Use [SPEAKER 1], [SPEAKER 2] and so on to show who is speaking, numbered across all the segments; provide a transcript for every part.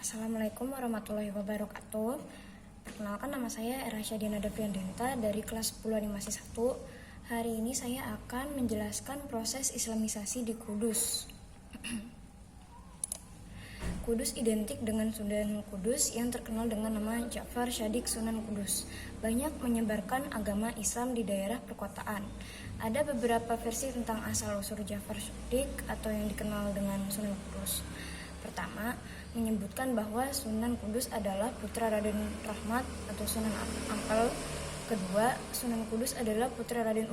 [SPEAKER 1] Assalamualaikum warahmatullahi wabarakatuh. Perkenalkan, nama saya Era Syadiana Deviandenta dari kelas 10 animasi 1. Hari ini saya akan menjelaskan proses islamisasi di Kudus. Kudus identik dengan Sunan Kudus yang terkenal dengan nama Ja'far Shadiq Sunan Kudus. Banyak menyebarkan agama Islam di daerah perkotaan. Ada beberapa versi tentang asal-usul Ja'far Shadiq atau yang dikenal dengan Sunan Kudus. Pertama, menyebutkan bahwa Sunan Kudus adalah putra Raden Rahmat atau Sunan Ampel. Kedua, Sunan Kudus adalah putra Raden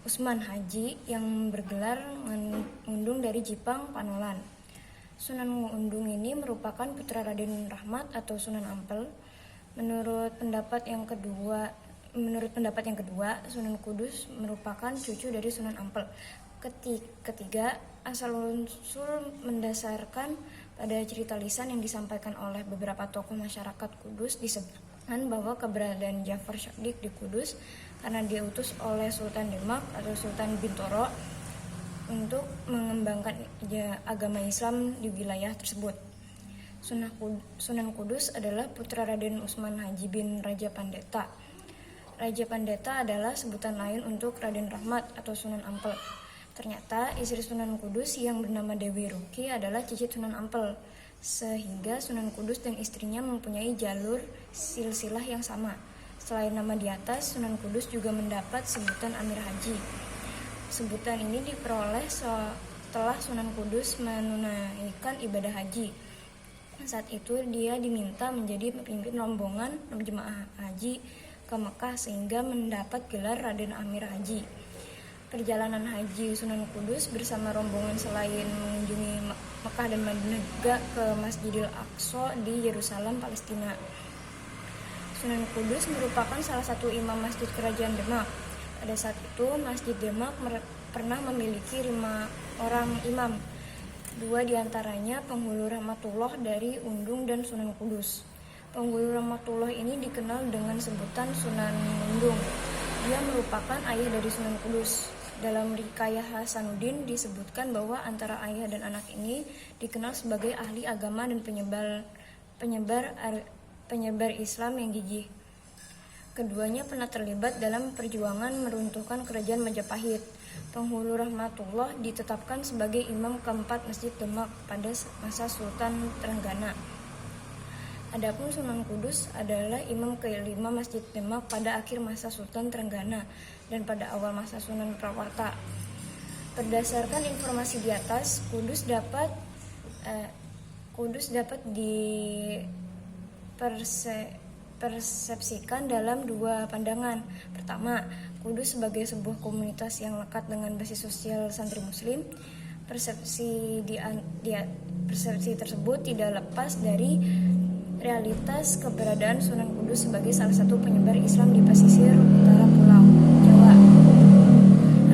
[SPEAKER 1] Usman Haji yang bergelar Ngundung dari Jipang Panolan. Sunan Ngundung ini merupakan putra Raden Rahmat atau Sunan Ampel. Menurut pendapat yang kedua, Sunan Kudus merupakan cucu dari Sunan Ampel. Ketiga, asal-usul mendasarkan pada cerita lisan yang disampaikan oleh beberapa tokoh masyarakat Kudus. Disebutkan bahwa keberadaan Ja'far Shadiq di Kudus karena diutus oleh Sultan Demak atau Sultan Bintoro untuk mengembangkan agama Islam di wilayah tersebut. Sunan Kudus adalah putra Raden Usman Haji bin Raja Pandeta. Raja Pandeta adalah sebutan lain untuk Raden Rahmat atau Sunan Ampel. Ternyata istri Sunan Kudus yang bernama Dewi Ruki adalah cicit Sunan Ampel, sehingga Sunan Kudus dan istrinya mempunyai jalur silsilah yang sama. Selain nama di atas, Sunan Kudus juga mendapat sebutan Amir Haji. Sebutan ini diperoleh setelah Sunan Kudus menunaikan ibadah haji. Saat itu dia diminta menjadi pemimpin rombongan jemaah haji ke Mekah sehingga mendapat gelar Raden Amir Haji. Perjalanan haji Sunan Kudus bersama rombongan selain mengunjungi Mekah dan Madinah juga ke Masjidil Aqsa di Yerusalem, Palestina. Sunan Kudus merupakan salah satu imam masjid kerajaan Demak. Pada saat itu Masjid Demak pernah memiliki 5 orang imam. 2 diantaranya Penghulu Rahmatullah dari Undung dan Sunan Kudus. Penghulu Rahmatullah ini dikenal dengan sebutan Sunan Undung. Dia merupakan ayah dari Sunan Kudus. Dalam Rikayah Hasanuddin disebutkan bahwa antara ayah dan anak ini dikenal sebagai ahli agama dan penyebar Islam yang gigih. Keduanya pernah terlibat dalam perjuangan meruntuhkan kerajaan Majapahit. Penghulu Rahmatullah ditetapkan sebagai imam keempat Masjid Demak pada masa Sultan Trenggana. Adapun Sunan Kudus adalah imam kelima Masjid Demak pada akhir masa Sultan Trenggana dan pada awal masa Sunan Prawarta. Berdasarkan informasi di atas, Kudus dapat dipersepsikan dalam 2 pandangan. Pertama, Kudus sebagai sebuah komunitas yang lekat dengan basis sosial santri muslim. Persepsi tersebut tidak lepas dari realitas keberadaan Sunan Kudus sebagai salah satu penyebar Islam di pesisir utara Pulau Jawa.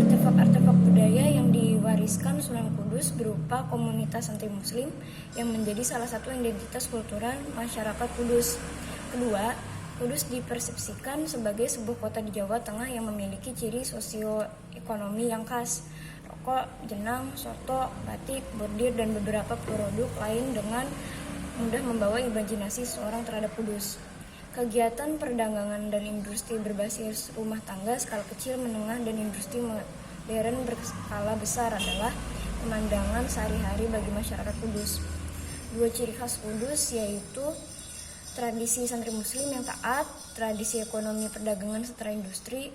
[SPEAKER 1] Artefak-artefak budaya yang diwariskan Sunan Kudus berupa komunitas santri muslim yang menjadi salah satu identitas kultural masyarakat Kudus. Kedua, Kudus dipersepsikan sebagai sebuah kota di Jawa Tengah yang memiliki ciri sosioekonomi yang khas. Rokok, jenang, soto, batik, bordir, dan beberapa produk lain dengan mudah membawa imajinasi seorang terhadap Kudus. Kegiatan perdagangan dan industri berbasis rumah tangga skala kecil, menengah, dan industri modern berskala besar adalah pemandangan sehari-hari bagi masyarakat Kudus. 2 ciri khas Kudus yaitu tradisi santri muslim yang taat, tradisi ekonomi perdagangan serta industri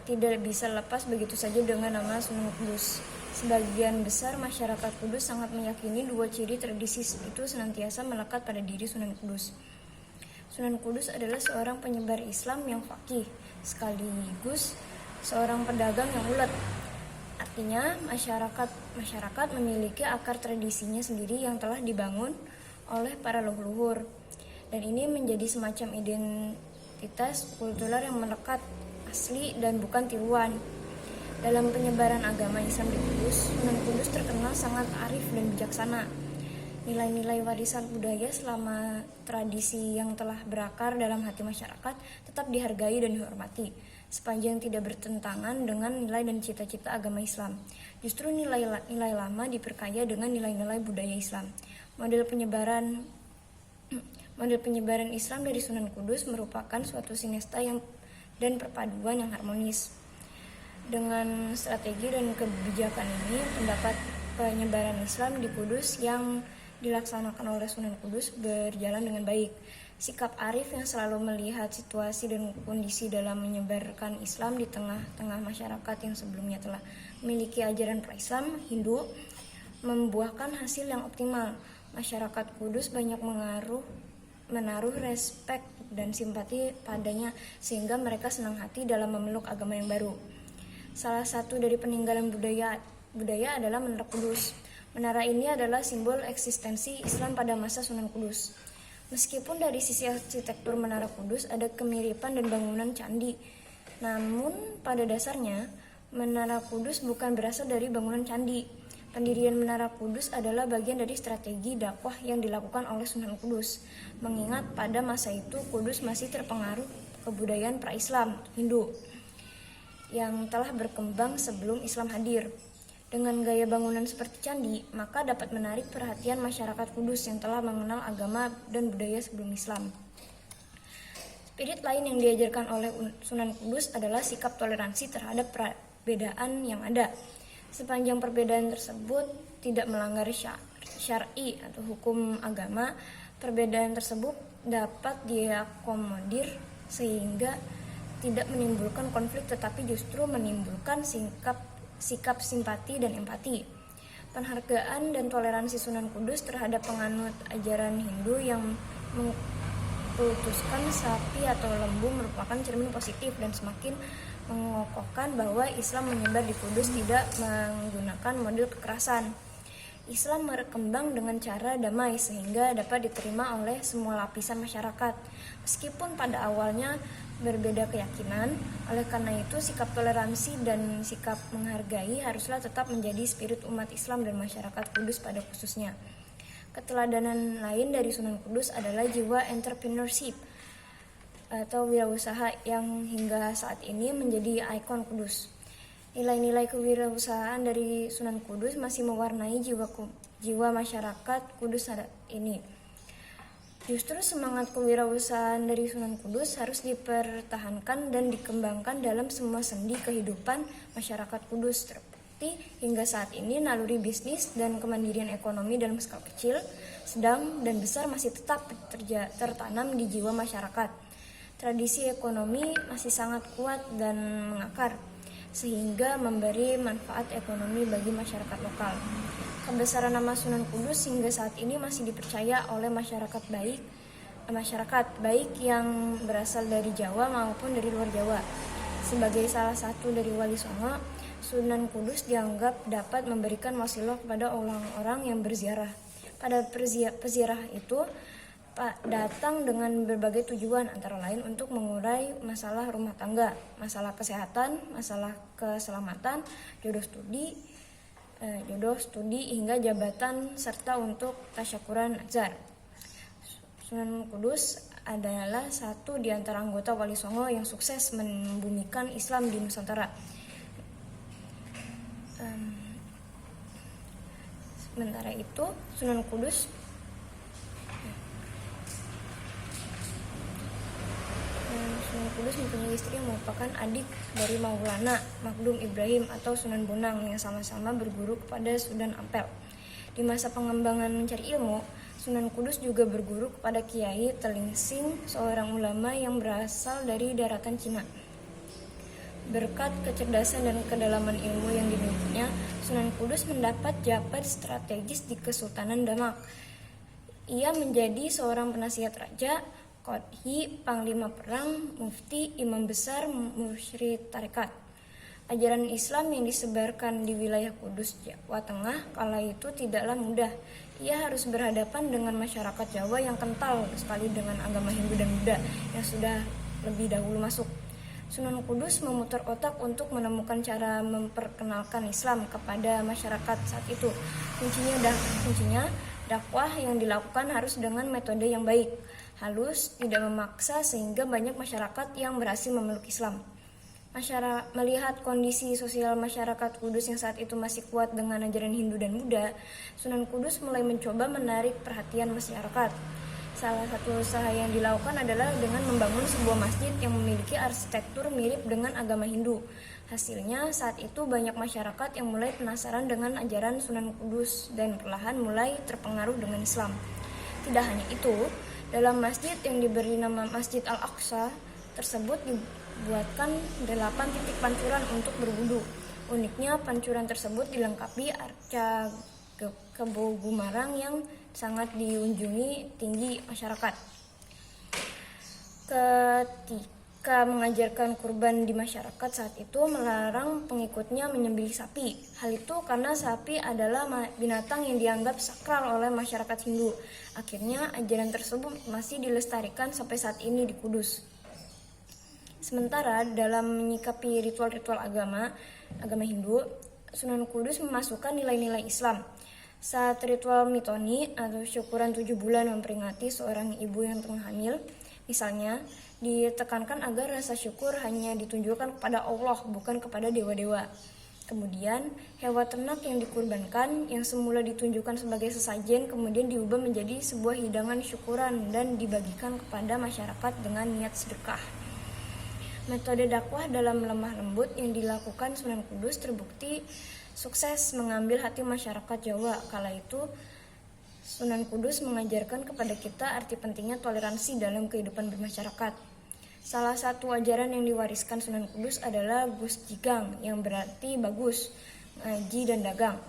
[SPEAKER 1] tidak bisa lepas begitu saja dengan nama Sunan Kudus. Sebagian besar masyarakat Kudus sangat meyakini 2 ciri tradisi itu senantiasa melekat pada diri Sunan Kudus. Sunan Kudus adalah seorang penyebar Islam yang faqih, sekaligus seorang pedagang yang ulet. Artinya, masyarakat memiliki akar tradisinya sendiri yang telah dibangun oleh para leluhur. Dan ini menjadi semacam identitas kultural yang melekat, asli dan bukan tiruan. Dalam penyebaran agama Islam di Kudus, Sunan Kudus terkenal sangat arif dan bijaksana. Nilai-nilai warisan budaya selama tradisi yang telah berakar dalam hati masyarakat tetap dihargai dan dihormati, sepanjang tidak bertentangan dengan nilai dan cita-cita agama Islam. Justru nilai lama diperkaya dengan nilai-nilai budaya Islam. Model penyebaran Model penyebaran Islam dari Sunan Kudus merupakan suatu sinesta dan perpaduan yang harmonis. Dengan strategi dan kebijakan ini, pendapat penyebaran Islam di Kudus yang dilaksanakan oleh Sunan Kudus berjalan dengan baik. Sikap arif yang selalu melihat situasi dan kondisi dalam menyebarkan Islam di tengah-tengah masyarakat yang sebelumnya telah memiliki ajaran pra-Islam Hindu membuahkan hasil yang optimal. Masyarakat Kudus banyak menaruh respek dan simpati padanya sehingga mereka senang hati dalam memeluk agama yang baru. Salah satu dari peninggalan budaya adalah Menara Kudus. Menara ini adalah simbol eksistensi Islam pada masa Sunan Kudus. Meskipun dari sisi arsitektur Menara Kudus ada kemiripan dan bangunan candi, namun pada dasarnya Menara Kudus bukan berasal dari bangunan candi. Pendirian Menara Kudus adalah bagian dari strategi dakwah yang dilakukan oleh Sunan Kudus, mengingat pada masa itu Kudus masih terpengaruh kebudayaan pra-Islam Hindu yang telah berkembang sebelum Islam hadir. Dengan gaya bangunan seperti candi, maka dapat menarik perhatian masyarakat Kudus yang telah mengenal agama dan budaya sebelum Islam. Spirit lain yang diajarkan oleh Sunan Kudus adalah sikap toleransi terhadap perbedaan yang ada. Sepanjang perbedaan tersebut tidak melanggar syar'i atau hukum agama, perbedaan tersebut dapat diakomodir sehingga tidak menimbulkan konflik tetapi justru menimbulkan sikap simpati dan empati. Penghargaan dan toleransi Sunan Kudus terhadap penganut ajaran Hindu yang mengkultuskan sapi atau lembu merupakan cermin positif dan semakin mengokohkan bahwa Islam menyebar di Kudus tidak menggunakan model kekerasan. Islam berkembang dengan cara damai sehingga dapat diterima oleh semua lapisan masyarakat. Meskipun pada awalnya berbeda keyakinan, oleh karena itu sikap toleransi dan sikap menghargai haruslah tetap menjadi spirit umat Islam dan masyarakat Kudus pada khususnya. Keteladanan lain dari Sunan Kudus adalah jiwa entrepreneurship atau wirausaha yang hingga saat ini menjadi ikon Kudus. Nilai-nilai kewirausahaan dari Sunan Kudus masih mewarnai jiwa masyarakat Kudus saat ini. Justru semangat kewirausahaan dari Sunan Kudus harus dipertahankan dan dikembangkan dalam semua sendi kehidupan masyarakat Kudus. Terbukti hingga saat ini naluri bisnis dan kemandirian ekonomi dalam skala kecil, sedang, dan besar masih tetap tertanam di jiwa masyarakat. Tradisi ekonomi masih sangat kuat dan mengakar, sehingga memberi manfaat ekonomi bagi masyarakat lokal. Kebesaran nama Sunan Kudus hingga saat ini masih dipercaya oleh masyarakat baik yang berasal dari Jawa maupun dari luar Jawa. Sebagai salah satu dari Wali Songo, Sunan Kudus dianggap dapat memberikan wasilah kepada orang-orang yang berziarah. Pada peziarah itu datang dengan berbagai tujuan, antara lain untuk mengurai masalah rumah tangga, masalah kesehatan, masalah keselamatan, jodoh studi hingga jabatan, serta untuk tasyakuran nazar. Sunan Kudus adalah satu di antara anggota Wali Songo yang sukses membumikan Islam di Nusantara. Sementara itu, Sunan Kudus mempunyai istri yang merupakan adik dari Maulana Maghdum Ibrahim atau Sunan Bonang yang sama-sama berguru kepada Sunan Ampel. Di masa pengembangan mencari ilmu, Sunan Kudus juga berguru kepada Kiai Telingsing, seorang ulama yang berasal dari daratan Cina. Berkat kecerdasan dan kedalaman ilmu yang dimilikinya, Sunan Kudus mendapat jabatan strategis di Kesultanan Demak. Ia menjadi seorang penasihat raja, Qodhi, panglima perang, mufti, imam besar, mursyid tarekat. Ajaran Islam yang disebarkan di wilayah Kudus, Jawa Tengah kala itu tidaklah mudah. Ia harus berhadapan dengan masyarakat Jawa yang kental sekali dengan agama Hindu dan Buddha yang sudah lebih dahulu masuk. Sunan Kudus memutar otak untuk menemukan cara memperkenalkan Islam kepada masyarakat saat itu. Kuncinya dakwah yang dilakukan harus dengan metode yang baik, halus, tidak memaksa, sehingga banyak masyarakat yang berhasil memeluk Islam. Melihat kondisi sosial masyarakat Kudus yang saat itu masih kuat dengan ajaran Hindu dan Buddha, Sunan Kudus mulai mencoba menarik perhatian masyarakat. Salah satu usaha yang dilakukan adalah dengan membangun sebuah masjid yang memiliki arsitektur mirip dengan agama Hindu. Hasilnya, saat itu banyak masyarakat yang mulai penasaran dengan ajaran Sunan Kudus dan perlahan mulai terpengaruh dengan Islam. Tidak hanya itu, dalam masjid yang diberi nama Masjid Al-Aqsa tersebut dibuatkan 8 titik pancuran untuk berwudu. Uniknya, pancuran tersebut dilengkapi arca kebo gumarang yang sangat diunjungi tinggi masyarakat. Ketika mengajarkan kurban di masyarakat saat itu melarang pengikutnya menyembelih sapi. Hal itu karena sapi adalah binatang yang dianggap sakral oleh masyarakat Hindu. Akhirnya ajaran tersebut masih dilestarikan sampai saat ini di Kudus. Sementara dalam menyikapi ritual-ritual agama Hindu, Sunan Kudus memasukkan nilai-nilai Islam. Saat ritual mitoni atau syukuran 7 bulan memperingati seorang ibu yang tengah hamil, misalnya, ditekankan agar rasa syukur hanya ditunjukkan kepada Allah, bukan kepada dewa-dewa. Kemudian, hewan ternak yang dikurbankan, yang semula ditunjukkan sebagai sesajen, kemudian diubah menjadi sebuah hidangan syukuran dan dibagikan kepada masyarakat dengan niat sedekah. Metode dakwah dalam lemah lembut yang dilakukan Sunan Kudus terbukti sukses mengambil hati masyarakat Jawa. Kala itu, Sunan Kudus mengajarkan kepada kita arti pentingnya toleransi dalam kehidupan bermasyarakat. Salah satu ajaran yang diwariskan Sunan Kudus adalah Gus Jigang, yang berarti bagus, ngaji dan dagang.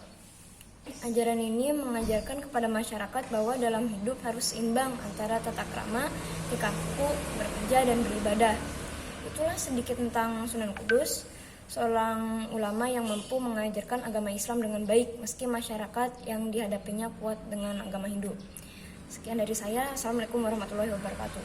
[SPEAKER 1] Ajaran ini mengajarkan kepada masyarakat bahwa dalam hidup harus seimbang antara tata krama, tingkah laku, bekerja, dan beribadah. Itulah sedikit tentang Sunan Kudus, seorang ulama yang mampu mengajarkan agama Islam dengan baik meski masyarakat yang dihadapinya kuat dengan agama Hindu. Sekian dari saya. Assalamualaikum warahmatullahi wabarakatuh.